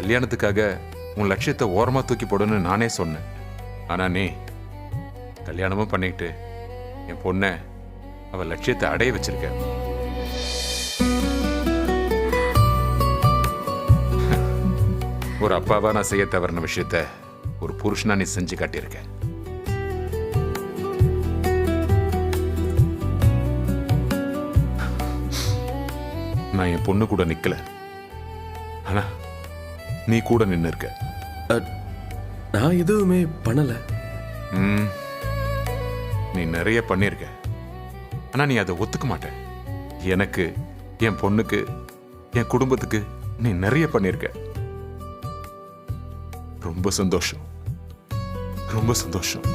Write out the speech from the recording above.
கல்யாணத்துக்காக உன் லட்சியத்தை ஓரமா தூக்கி போடுன்னு நானே சொன்னேன். ஆனா நீ கல்யாணமும் பண்ணிக்கிட்டு என் பொண்ண அவ லட்சியத்தை அடைய வச்சிருக்க. ஒரு அப்பாவா நான் செய்ய தவறின விஷயத்த ஒரு புருஷனா நீ செஞ்சு காட்டியிருக்க. நான் என் பொண்ணு கூட நிக்கல, ஆனா நீ கூட நின்னு இருக்க. நான் எதுவுமே பண்ணல. நீ நிறைய பண்ணிருக்க, ஆனா நீ அதை ஒத்துக்க மாட்ட. எனக்கு, என் பொண்ணுக்கு, என் குடும்பத்துக்கு நீ நிறைய பண்ணிருக்க. ரொம்ப சந்தோஷம், ரொம்ப சந்தோஷம்.